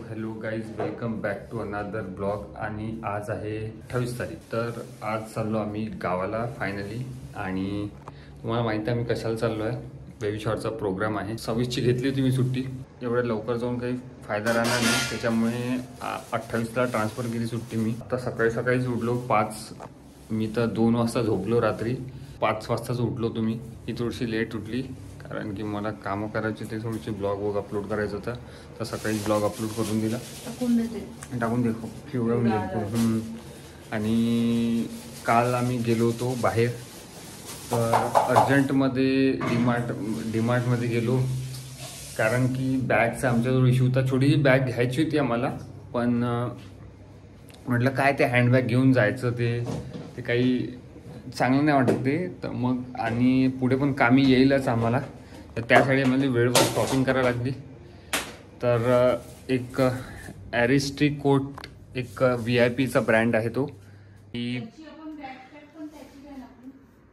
Hello guys, welcome back to another blog. आणि आज आहे 28 तारीख. तर आज चाललो आम्ही गावाला फायनली. आणि तुम्हाला माहिती आहे आम्ही कशाला चाललो आहे. बेबी शॉवरचा प्रोग्राम आहे. 26ची घेतली होती मी सुट्टी. एवढ्या लवकर जाऊन काही फायदा राहणार नाही, त्याच्यामुळे 28ला ट्रान्सफर केली सुट्टी मी. आता सकाळीच उठलो 5. मी तर 2 वाजता झोपलो रात्री. 5 वाजताच उठलो. तुम्ही ही थोडीशी लेट उठली कारण की मला कामं करायचे ते, थोडीशी ब्लॉग अपलोड करायचं होतं. तर सकाळीच ब्लॉग अपलोड करून दिला. टाकून दे पिवळं. आणि काल आम्ही गेलो होतो बाहेर. तर अर्जंटमध्ये डीमार्टमध्ये गेलो कारण की बॅगचा आमच्याजवळ इश्यू होता. छोटीशी बॅग घ्यायची होती आम्हाला, पण म्हटलं काय ते हँडबॅग घेऊन जायचं ते काही चांगलं नाही वाटत ते. तर मग आणि पुढे पण कामी येईलच आम्हाला, तर त्यासाठी आम्हाला वेळेवर शॉपिंग करायला लागली. तर एक ॲरिस्ट्रिकोट एक VIP चा ब्रँड आहे तो. ही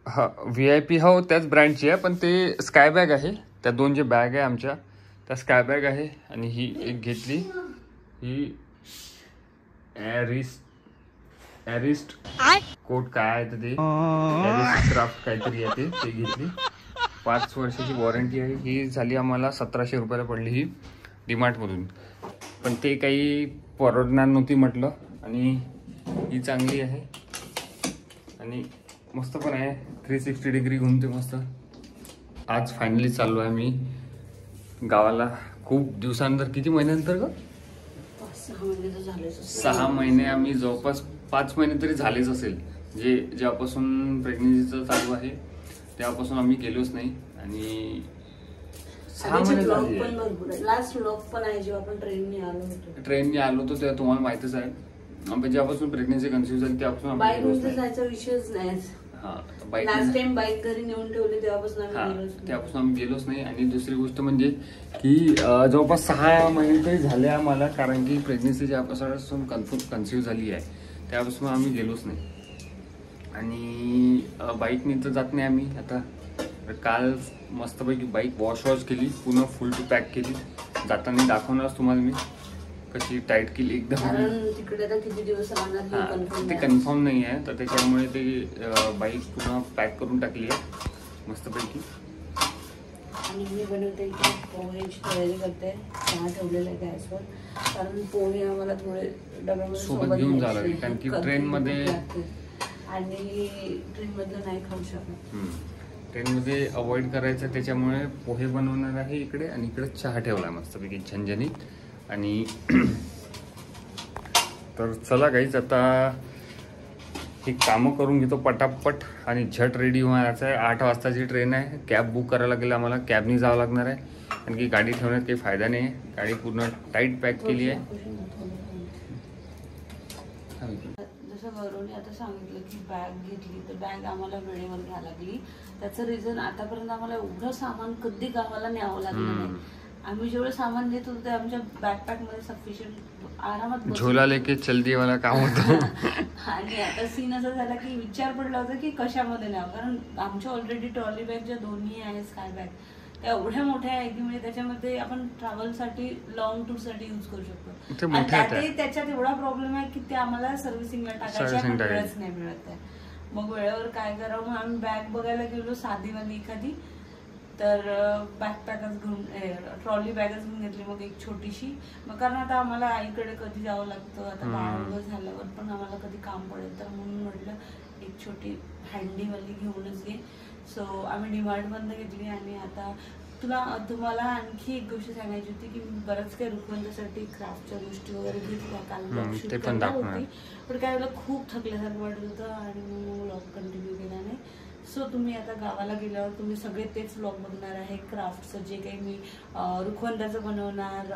हा VIP हो त्याच ब्रँडची आहे, पण ते स्काय बॅग आहे. त्या 2 जे बॅग आहे आमच्या त्या स्काय बॅग आहे. आणि ही एक घेतली, ही ॲरिस्ट कोट काय आहे तर ते ॲरिस्ट क्राफ्ट काहीतरी आहे ते घेतली. 5 वर्षाची वॉरंटी आहे. ही झाली आम्हाला 1700 रुपयाला पडली ही डीमार्टमधून. पण ते काही परवडणार नव्हती म्हटलं. आणि ही चांगली आहे आणि मस्त पण आहे. 360 डिग्री घुमते मस्त. आज फायनली चाललो आहे मी गावाला. खूप दिवसानंतर, किती महिन्यानंतर ग? 6 महिने. आम्ही जवळपास 5 महिने तरी झालेच असेल. जेव्हापासून प्रेग्नेन्सीचं चालू आहे तेव्हापासून आम्ही गेलोच नाही. आणि 6 महिने झाले. लास्ट व्लॉग पण आहे जेव्हा आपण ट्रेनने आलो होतो तेव्हा तुम्हाला माहितीच आहे. आम्ही जेव्हापासून प्रेग्नेन्सी कन्सिव्ह झाली तेव्हापासून बाईक जायचा विषयच नाही. लास्ट टाइम बाईक घरी नेऊन ठेवली तेव्हापासून आम्ही गेलोच नाही. आणि दुसरी गोष्ट म्हणजे की जवळपास 6 महिने तरी झाले आम्हाला, कारण की प्रेग्नेन्सी जेव्हापासून कन्सिव्ह झाली आहे तेव्हापासून आम्ही गेलोच नाही. आणि बाईकने तर जात नाही आम्ही. आता काल मस्तपैकी बाईक वॉश केली, पुन्हा फुल टू पॅक केली. जाताना दाखवणारच तुम्हाला मी कशी टाईट केली एकदम. तिकडे किती दिवस राहणार ते कन्फर्म नाही आहे, तर त्याच्यामुळे ते बाईक पुन्हा पॅक करून टाकली आहे मस्तपैकी. आणि मी बनवते पोहेची तयारी करते. चहा ठेवलेला आहे गॅसवर, कारण पोहे आम्हाला थोडे डब्यामध्ये सोबत घेऊन जावं लागेल, कारण की ट्रेनमध्ये आणि ट्रेनमधलं नाही खाऊ शकत. ट्रेनमध्ये अवॉइड करायचं, त्याच्यामुळे पोहे बनवणार आहे इकडे. आणि इकडे चहा ठेवला आहे मस्तपैकी झणझणीत. आणि तर चला गाईज, आता ही कामं करून घेतो पटापट आणि झट रेडी व्हायचं आहे. 8 वाजताची ट्रेन आहे. कॅब बुक करायला लागेल आम्हाला. कॅबनी जावं लागणार आहे, कारण की गाडी ठेवण्यात काही फायदा नाही आहे. गाडी पूर्ण टाईट पॅक केली आहे. जसं गौरवने आता सांगितलं की बॅग घेतली, तर बॅग आम्हाला वेळेवर घ्यायला लागली. त्याचं रिझन, आतापर्यंत आम्हाला एवढं सामान कधी गावाला न्यावं लागलं नाही. आम्ही जेवढं सामान देत होतो ते आमच्या बॅकपॅकमध्ये सफिशियंट आरामात झोला लेके चलदी वाला काम होतं. आणि आता सीन असा झाला की विचार पडला होता की कशामध्ये न्यावं, कारण आमच्या ऑलरेडी ट्रॉली बॅग ज्या दोन्ही आहे स्काय बॅग त्या एवढ्या मोठ्या आहे की म्हणजे त्याच्यामध्ये आपण ट्रॅव्हलसाठी लॉंग टूरसाठी यूज करू शकतो. आणि त्याच्यात एवढा प्रॉब्लेम आहे की ते आम्हाला सर्व्हिसिंगला टाकायची वेळच नाही मिळत आहे. मग वेळेवर काय करावं, मग आम्ही बॅग बघायला गेलो साधीवाली एखादी. तर बॅकपॅकच घेऊन, ट्रॉली बॅगच घेऊन घेतली. मग एक छोटीशी, मग कारण आता आम्हाला आईकडे कधी जावं लागतं, आता बाळ झाल्यावर पण आम्हाला कधी काम पडेल, तर म्हणून म्हटलं एक छोटी हँडीवाली घेऊनच घे. सो आम्ही डीमार्टमधनं घेतली. आणि आता तुम्हाला आणखी एक गोष्ट सांगायची होती की मी बरंच काही रुखवंदासाठी क्राफ्टच्या गोष्टी वगैरे घेतल्या. काल ब्लॉग शूट करणार होती, पण काय वेळेला खूप थकल्यासारखं वाटत होतं आणि मग ब्लॉग कंटिन्यू केला नाही. सो तुम्ही आता गावाला गेल्यावर तुम्ही सगळे तेच ब्लॉग बघणार आहे. क्राफ्टचं जे काही मी रुखवंदाचं बनवणार,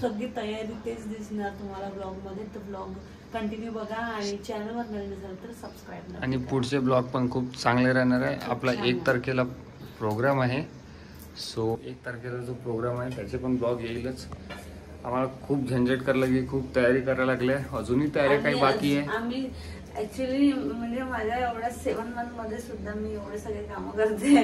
सगळी तयारी तेच दिसणार तुम्हाला ब्लॉगमध्ये. तर ब्लॉग कंटिन्यू बघा आणि चॅनलवर नवीन असेल तर सबस्क्राईब करा. आणि पुढचे ब्लॉग पण खूप चांगले राहणार आहे. आपला 1 तारखेला प्रोग्राम आहे. सो 1 तारखेला जो प्रोग्राम आहे त्याचे पण ब्लॉग येईलच. आम्हाला खूप झंझट करायला लागली, खूप तयारी करायला लागली. अजूनही तयारी काही बाकी आहे. आम्ही ऍक्च्युली म्हणजे माझ्या एवढ्या 7 month मध्ये सुद्धा मी एवढे सगळे कामं करते.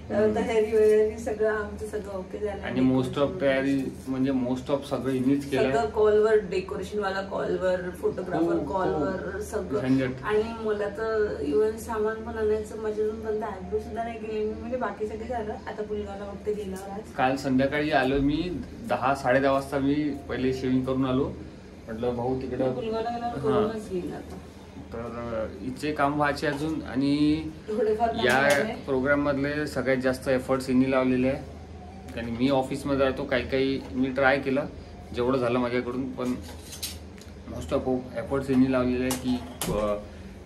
तयारी वगैरे सगळं आमचं सगळं ओके झालं. आणि मोस्ट ऑफ तयारी म्हणजे मोस्ट ऑफ सगळं इनीच केलं. सगळं कॉलवर, डेकोरेशन वाला कॉलवर, फोटोग्राफर कॉलवर, सगळं. आणि मला तर इव्हन सामान पण आणायचं माझ्याजून आयब्रो सुद्धा नाही केली मी. म्हणजे बाकी सगळं झालं. आता पुलगावला फक्त गेल्यावर आज काल संध्याकाळी आलो मी 10-10:30 वाजता. मी पहिले शेविंग करून आलो. म्हटलं भाऊ तिकडं पुलगावला गेल्यावर करूनच घेईन आता. तर इथे काम व्हायचे अजून. आणि या प्रोग्राम मधले सगळ्यात जास्त एफर्ट्स यांनी लावलेले आहे. आणि मी ऑफिसमध्ये राहतो. काही मी ट्राय केलं जेवढं झालं माझ्याकडून. पण मोस्ट ऑफ एफर्ट्स यांनी लावलेले आहे की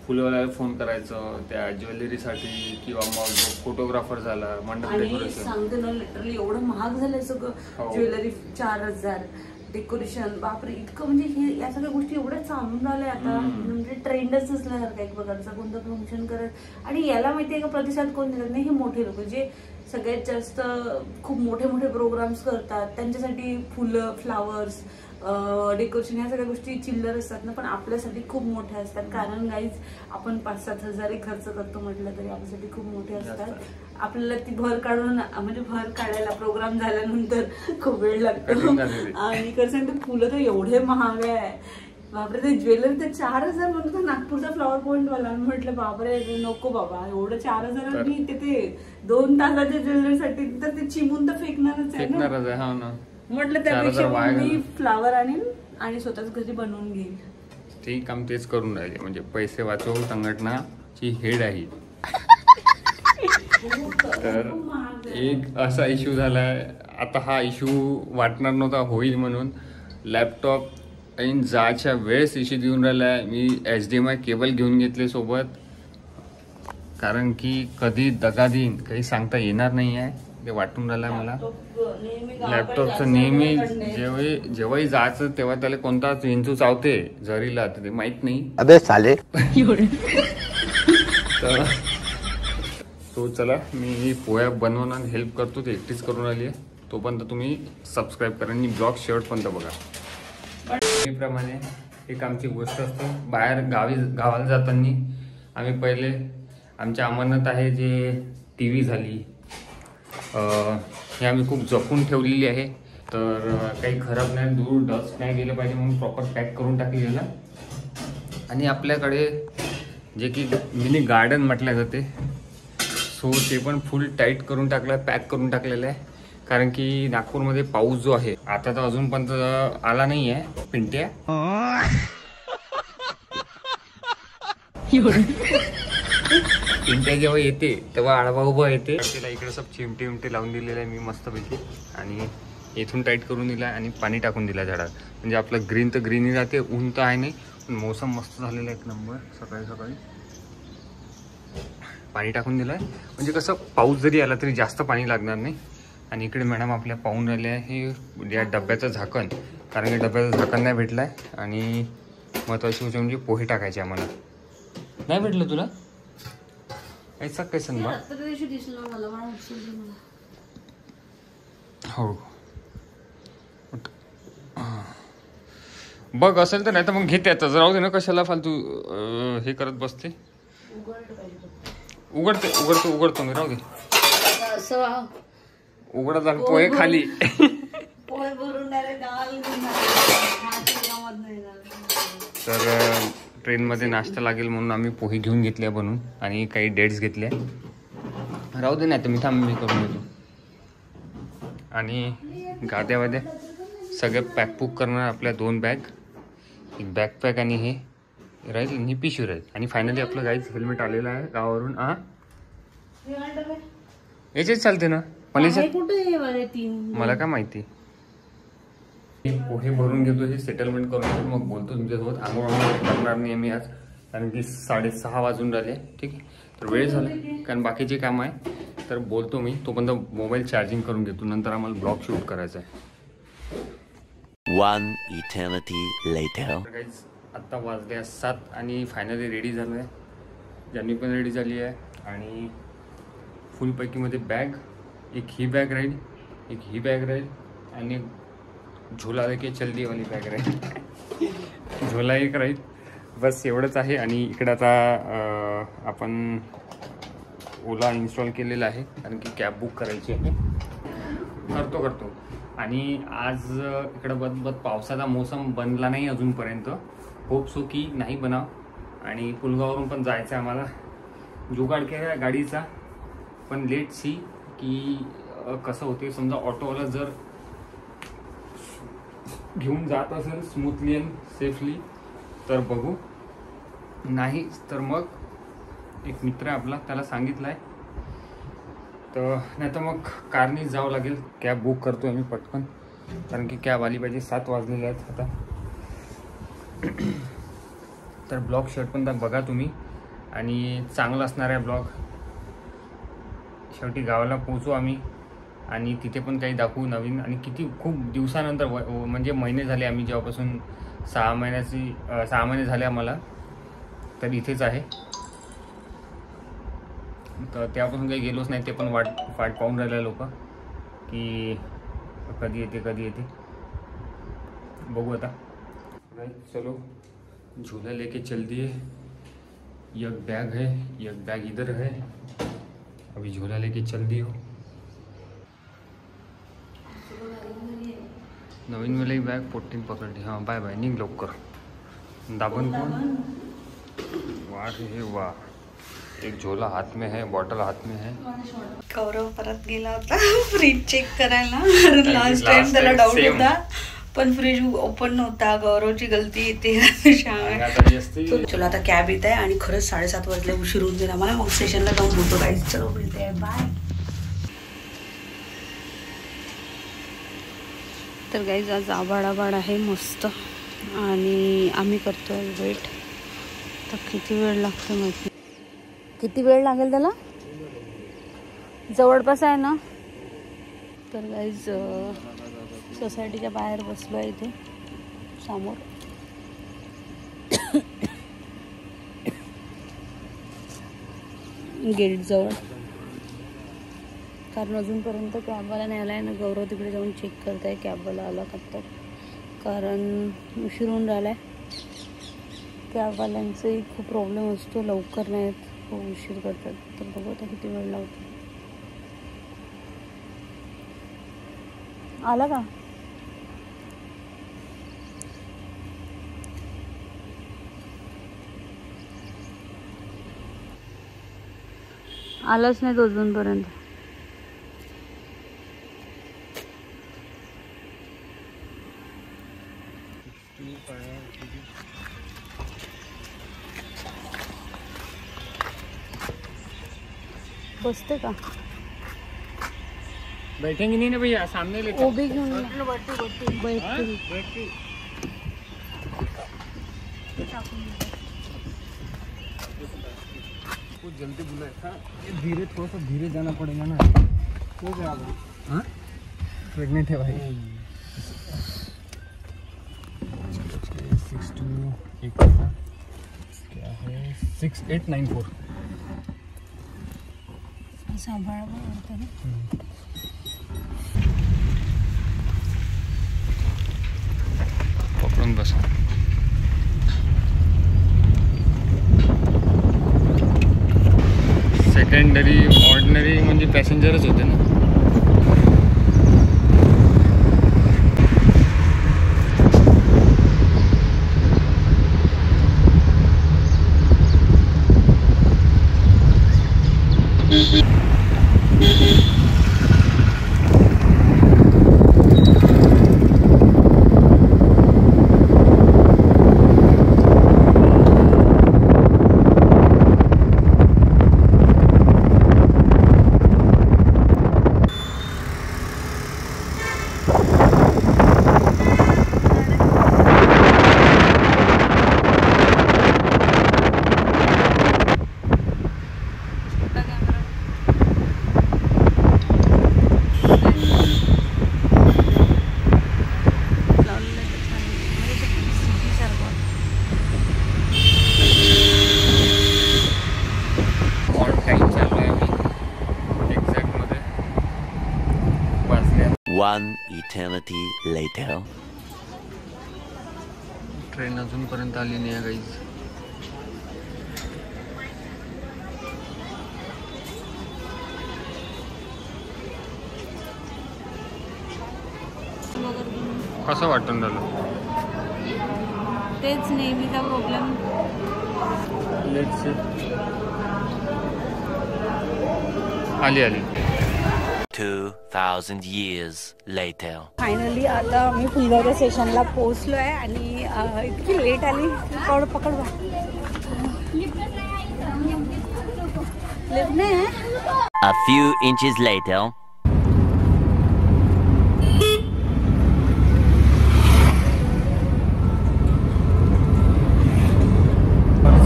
फुलवाल्याला फोन करायचं त्या ज्वेलरीसाठी किंवा मग फोटोग्राफर झाला, मंडप डेकोरेशन. सांगते ना लिटरली एवढं महाग झालंय सगळं. ज्वेलरी 4000, डेकोरेशन बापरे इतकं. म्हणजे हे या सगळ्या गोष्टी एवढ्या चालून राहिल्या आता. म्हणजे ट्रेंडच नसल्यासारखा एक प्रकारचा कोणतं फंक्शन करत. आणि याला माहितीये का प्रतिसाद कोण देतात नाही, हे मोठे लोक जे सगळ्यात जास्त खूप मोठे मोठे प्रोग्राम्स करतात. त्यांच्यासाठी फुलं, फ्लावर्स, डेकोरेशन ह्या सगळ्या गोष्टी चिल्लर असतात ना, पण आपल्यासाठी खूप मोठ्या असतात. कारण गाईज आपण 5-7 हजार खर्च करतो म्हटलं तरी आपल्यासाठी खूप मोठे असतात. आपल्याला ती भर काढून म्हणजे भर काढायला प्रोग्राम झाल्यानंतर खूप वेळ लागतो. आणि कसं सांगते फुलं तर एवढे महाग आहे बापरे. ते ज्वेलरी तर 4000 म्हणतो नागपूरचा फ्लॉवर पॉइंट वाला. म्हटलं बापरे नको बाबा एवढं 4000 मी ते 2 तासाच्या ज्वेलरीसाठी तर ते चिमून तर फेकणारच आहे ना. म्हटलं त्यापेक्षा मी फ्लावर आणीन आणि स्वतःच घरी बनवून घेईन. ते काम तेच करून राहिले. म्हणजे पैसे वाचव संघटनाची हेड आहे. तर एक असा इश्यू झालाय आता. हा इश्यू वाटणार नव्हता होईल म्हणून. लॅपटॉप आणि जायच्या वेळेस इश्यू देऊन राहिलाय. मी HDMI केबल घेऊन घेतले सोबत. कारण की कधी दगा देईन काही सांगता येणार नाही आहे. ते वाटून राहिलंय मला. लॅपटॉपचं नेहमी जेव्हाही जायचं तेव्हा त्याला कोणता विंचू चावते जरीला ते माहित नाही. अबे साले. तर तो चला मी पोह्या बनवून हेल्प करतो. ते एकटीच करून आली आहे. तोपर्यंत तुम्ही सबस्क्राईब करा आणि ब्लॉग शेवटपर्यंत बघा. नेहमीप्रमाणे एक आमची गोष्ट असते. बाहेर गावाला जाताना आम्ही पहिले आमच्या अमरनाथ आहे जे TV झाली हे आम्ही खूप जपून ठेवलेली आहे. तर काही खराब नाही, दूर डस्ट नाही गेलं पाहिजे म्हणून प्रॉपर पॅक करून टाकलेलं. आणि आपल्याकडे जे की मिनी गार्डन म्हटलं जाते सो ते पण फुल टाईट करून टाकलं, पॅक करून टाकलेलं आहे. कारण की नागपूरमध्ये पाऊस जो आहे आता तर अजूनपर्यंत आला नाही आहे. पिंट्या पिंट्या जेव्हा येते तेव्हा आडवा उभा येते. तिला इकडे सब चिमटे लावून दिलेले आहे मी मस्तपैकी. आणि इथून टाईट करून दिला आणि पाणी टाकून दिला झाडात. म्हणजे आपलं ग्रीन तर ग्रीनही राहते. ऊन तर आहे नाही पण मोसम मस्त झालेला एक नंबर. सकाळी पाणी टाकून दिलं आहे. म्हणजे कसं पाऊस जरी आला तरी जास्त पाणी लागणार नाही. आणि इकडे मॅडम आपल्या पाहून राहिले आहे हे या डब्याचं झाकण. कारण की डब्याचं झाकण नाही भेटलं आहे. आणि महत्त्वाची गोष्ट म्हणजे पोहे टाकायचे आम्हाला. नाही भेटलं तुला ऐसा कैसन बा. हो बघ असेल तर. नाही तर मग घेते आता. राहू दे ना कशाला फालतू हे करत बसते. उघडतो मी. राहू दे उघडत झालं पोहे खाली. तर ट्रेनमध्ये नाश्ता लागेल म्हणून आम्ही पोहे घेऊन घेतले बनवून. आणि काही डेट्स घेतल्या. राहू दे नाही तर मी करून घेतो. आणि गाद्यावाद्या सगळे पॅकपूक करणार. आपल्या 2 बॅग, एक बॅकपॅक आणि हे राहील आणि पिशवी राहील. आणि फायनली आपलं गाईच हेल्मेट आलेलं आहे गावावरून. याच्याच चालते ना मला काय माहिती. पोहे भरून घेतो हे सेटलमेंट करून घेतो मग बोलतो तुमच्यासोबत. आंघोळ करणार नाही मी आज कारण की 6:30 वाजून राहिले. ठीक आहे तर वेळ झाला कारण बाकीचे काम आहे. तर बोलतो मी तोपर्यंत मोबाईल चार्जिंग करून घेतो. नंतर आम्हाला ब्लॉग शूट करायचा आहे. 1 eternity later. आत्ता वाजले 7 आणि फायनली रेडी झालो आहे. ज्यांनी पण रेडी झाली आहे. आणि फुल पैकीमध्ये बॅग, एक ही बॅग राहील, एक ही बॅग राहील आणि झोला लेके चल दी वाली बॅग राहील. झोला एक राहील. बस एवढंच आहे. आणि इकडे आता आपण ओला इन्स्टॉल केलेला आहे कारण की कॅब बुक करायची आहे. करतो. आणि आज इकडं बद पावसाचा मोसम बनला नाही अजूनपर्यंत. होप सो की नाही बनाव. आणि पुलगाववरून पण जायचं आहे आम्हाला. जुगाड केला गाडीचा, पण लेट सी की कसं होते. समजा ऑटोवाला जर घेऊन जात असेल स्मूथली अँड सेफली तर बघू, नाही तर मग एक मित्र आहे आपला, त्याला सांगितलं आहे तर नाही तर मग कारनीच जावं लागेल. कॅब बुक करतो आम्ही पटकन कारण की कॅब आली पाहिजे. 7 वाजलेले आहेत आता. तर ब्लॉग शेवट पण बघा तुम्ही आणि चांगला असणार आहे ब्लॉग. शेवटी गावाला पोहोचू आम्ही आणि तिथे पण काही दाखवू नवीन. आणि किती खूप दिवसानंतर म्हणजे महिने झाले आम्ही जेव्हापासून 6 महिने झाले आम्हाला तर इथेच आहे. तर त्यापासून काही गेलोच नाही. ते पण वाट पाहून राहिले लोक की कधी येते. बघू आता. चलो झूला लेके चल दिए. एक बैग है, एक बैग इधर है. अभी झूला लेके चल दियो. नवीन वाली बॅग 14 पकडली. हां बाय बाय. निघ लवकर. दाबन कोण. वाह रे वाह. एक झोला हाथ में है, बॉटल हाथ में है. गौरव परत गेला होता फ्रीज चेक करायला. लास्ट टाइम त्याला डाऊट होता पण फ्रीज ओपन नव्हता. गौरवची गलती येते. चलो आता कॅब येत आहे आणि खरंच 7:30 वाजले. उशीर होऊन गेला मला. मग स्टेशनला जाऊन बोलतो गाईज. चलो मिळते. बाय. तर गाईज आज आबाड आहे मस्त आणि आम्ही करतोय वेट. तर किती वेळ लागतो माहिती. किती वेळ लागेल त्याला. जवळपास आहे ना. तर गाईज सोसायटीच्या बाहेर बसलो आहे इथे समोर. गेट जवळ. कारण अजूनपर्यंत कॅबवाला नाही आला आहे ना. गौरव तिकडे जाऊन चेक करत आहे कॅबवाला आला का तर. कारण उशीर होऊन राहिला आहे. कॅबवाल्यांचाही खूप प्रॉब्लेम असतो. लवकर नाहीत, खूप उशीर करतात. तर बघू आता किती वेळ लावतो. आला का. आलाच नाही तो अजूनपर्यंत. बसते का. बैठेंगे नहीं ना भैया. सामने लेके वो भी घेऊन बैठते. कुछ जल्दी बुलाया. धीरे थोड़ा सा धीरे जाना पड़ेगा ना. हो गया हाँ. प्रेग्नेंट है भाई. 62 क्या है 6894. सांभाळा वाटतं ना. पकडून बसा. सेकंडरी ऑर्डिनरी म्हणजे पॅसेंजरच होते ना. One eternity later. ट्रेन अजूनपर्यंत आली नाही गाईज. कसं वाटून राहिलं? तेच नेहमीचा प्रॉब्लेम. आली 2000 years later. फायनली आता मी फुलगावच्या स्टेशनला पोहोचलो आहे आणि इतकी लेट आली. पकड लिफ्ट नाही. A few inches later.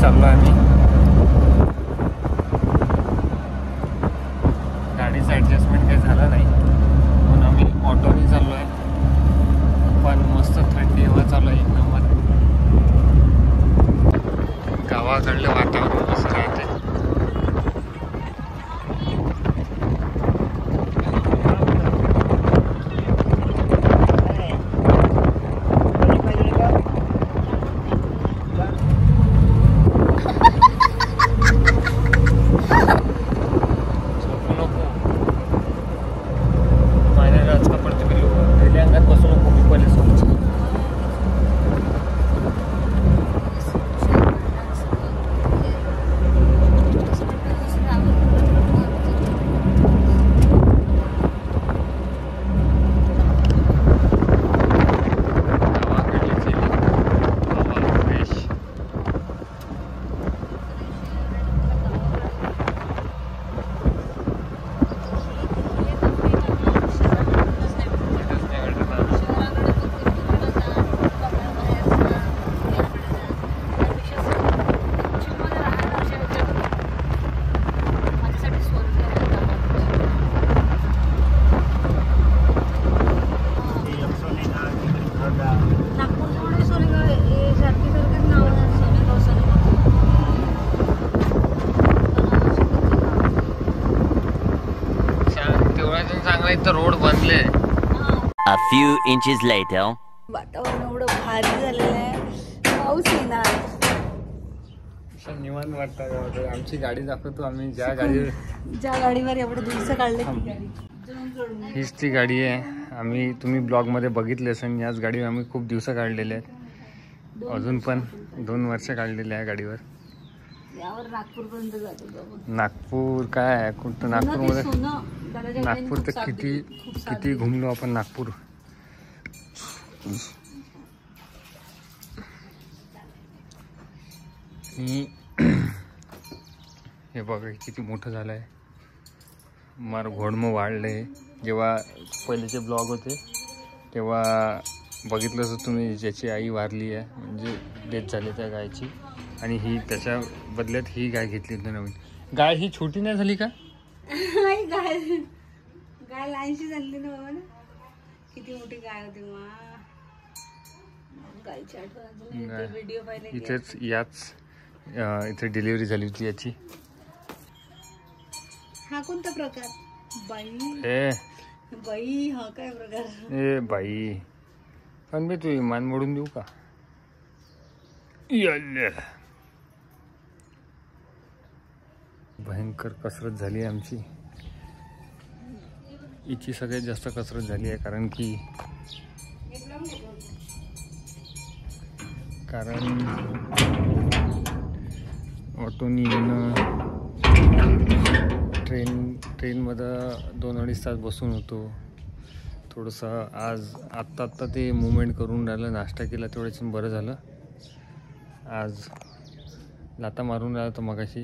चाललो आहे. गाडीचं ॲडजस्टमेंट काही झालं नाही म्हणून आम्ही ऑटोनी चाललो आहे. पण मस्त थंडी हवा चालू आहे, एक नंबर. गावाकडलं वातावरण कसं राहते. रोड बनले. A few inches later. वातावरण एवढं भारी झालेलं आहे, पाऊस येणार. निवांत वाटतं. आमची गाडी दाखवतो आम्ही ज्या गाडीवर एवढं दिवस काढले. हीच ती गाडी आहे. तुम्ही ब्लॉगमध्ये बघितले असेल. याच गाडीवर आम्ही खूप दिवस काढलेले आहेत. अजून पण 2 वर्ष काढलेले आहे गाडीवर. नागपूरपर्यंत जातो. नागपूर काय कुठं नागपूरमध्ये. नागपूर तर किती घुमलो आपण नागपूर. हे बघा किती मोठं झालं आहे. मार घोडमं वाढले. जेव्हा पहिलेचे ब्लॉग होते तेव्हा बघितलं असं तुम्ही, ज्याची आई वारली आहे म्हणजे डेथ झाली त्या गायची, आणि ही त्याच्या बदल्यात ही गाय घेतली होती नवीन. गाय ही छोटी नाही झाली का? गाय लहानशी झाली ना बाबा. किती मोठी गाय होती. गायची आठवण. व्हिडिओ पाहिले इथेच इथे डिलिव्हरी झाली होती याची. हा कोणता प्रकार? बाई हा काय प्रकार? ए बाई, पण मी तू मान मोडून देऊ का? भयंकर कसरत झाली आमची. हिची सगळ्यात जास्त कसरत झाली आहे, कारण ऑटोनी येणं, ट्रेनमध्ये 2-2.5 तास बसून होतो. थोडंसं आत्ता ते मूवमेंट करून राहिलं, नाश्ता केला तेवढ्याच बरं झालं. आज लाता मारून राहिला तर मगाशी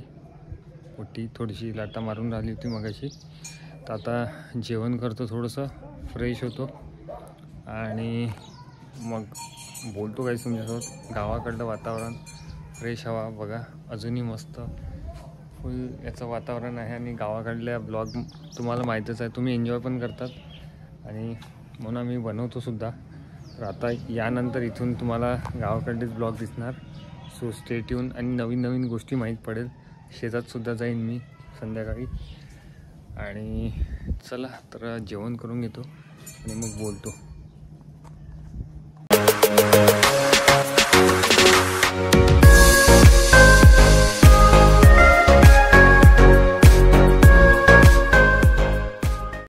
पोटी थोडीशी लाटा मारून राहिली होती मगाशी. तर आता जेवण करतो, थोडंसं फ्रेश होतो आणि मग बोलतो काही तुमच्यासोबत. गावाकडलं वातावरण, फ्रेश हवा बघा, अजूनही मस्त फुल याचं वातावरण आहे. आणि गावाकडल्या ब्लॉग तुम्हाला माहीतच आहे, तुम्ही एन्जॉय पण करतात आणि म्हणून आम्ही बनवतो सुद्धा. तर आता यानंतर इथून तुम्हाला गावाकडलेच ब्लॉग दिसणार. सो स्टे ट्यून आणि नवीन गोष्टी माहीत पडेल. शेतातसुद्धा जाईन मी संध्याकाळी. आणि चला तर जेवण करून घेतो आणि मग बोलतो.